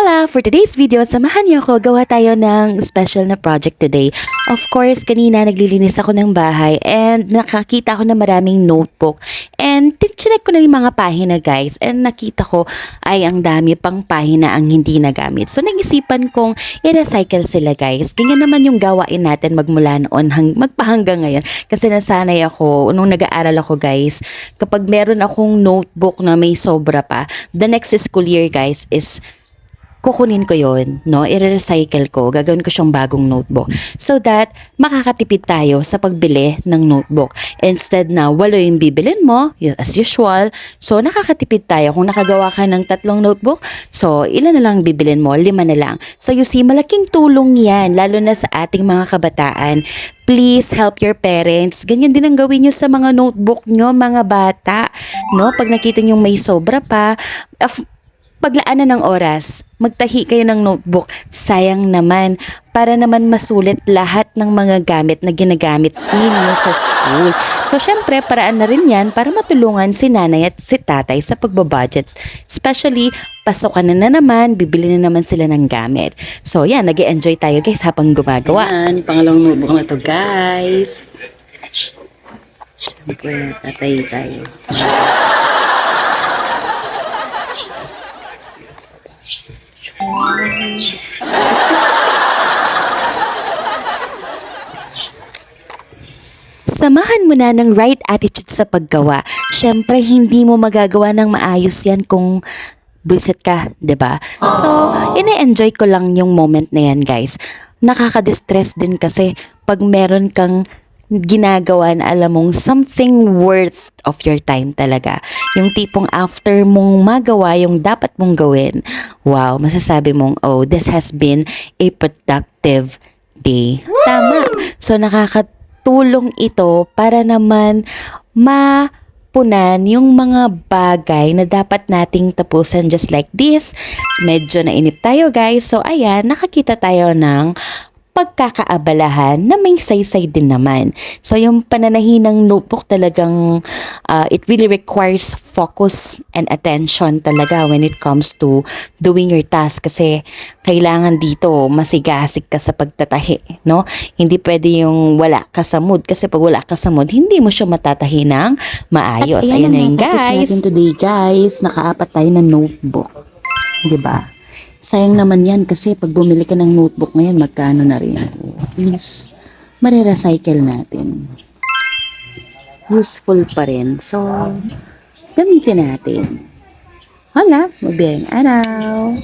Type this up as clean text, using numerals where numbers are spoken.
Hola! For today's video, samahan niyo ako. Gawa tayo ng special na project today. Of course, kanina naglilinis ako ng bahay and nakakita ako ng maraming notebook. And chinek ko na yung mga pahina guys. And nakita ko ay ang dami pang pahina ang hindi nagamit. So nag-isipan kong i-recycle sila guys. Ganyan naman yung gawain natin magmula noon magpahanggang ngayon. Kasi nasanay ako, nung nag-aaral ako guys, kapag meron akong notebook na may sobra pa, the next school year guys is kukunin ko yon, no? I-recycle ko, gagawin ko siyang bagong notebook so that makakatipid tayo sa pagbili ng notebook. Instead na 8 yung bibilin mo, as usual, so nakakatipid tayo. Kung nakagawa ka ng 3 notebook, so ilan na lang bibilin mo? 5 na lang. So you see, malaking tulong yan, lalo na sa ating mga kabataan. Please help your parents. Ganyan din ang gawin nyo sa mga notebook nyo, mga bata. No? Pag nakita nyo may sobra pa, paglaanan ng oras, magtahi kayo ng notebook. Sayang naman, para naman masulit lahat ng mga gamit na ginagamit ninyo sa school. So, syempre, paraan na rin yan para matulungan si nanay at si tatay sa pagbabudget. Especially, pasokan na naman, bibili na naman sila ng gamit. So, yan, nag-enjoy tayo guys habang gumagawa. Yan, pangalawang notebook na to guys. Syempre, tatay tayo. Samahan mo na ng right attitude sa paggawa. Syempre, hindi mo magagawa ng maayos yan kung buisit ka, 'di ba? So, ine-enjoy ko lang yung moment na yan, guys. Nakaka-distress din kasi pag meron kang ginagawa na alam mong something worth of your time talaga. Yung tipong after mong magawa yung dapat mong gawin, wow, masasabi mong, oh, this has been a productive day. Tama. So, nakakatulong ito para naman mapunan yung mga bagay na dapat nating tapusan just like this. Medyo nainip tayo guys. So, ayan, nakakita tayo ng pagkakaabalahan na may saysay din naman. So, yung pananahin ng notebook talagang it really requires focus and attention talaga when it comes to doing your task kasi kailangan dito masigasig ka sa pagtatahi, no? Hindi pwede yung wala ka sa mood kasi pag wala ka sa mood, hindi mo siya matatahi ng maayos. Ayan na yun guys. Natin today guys, nakaapat tayo ng notebook. Diba? Sayang naman yan kasi pag bumili ka ng notebook ngayon, magkano na rin. At least, marirecycle natin. Useful pa rin. So, gamitin natin. Hala, mabiyang araw.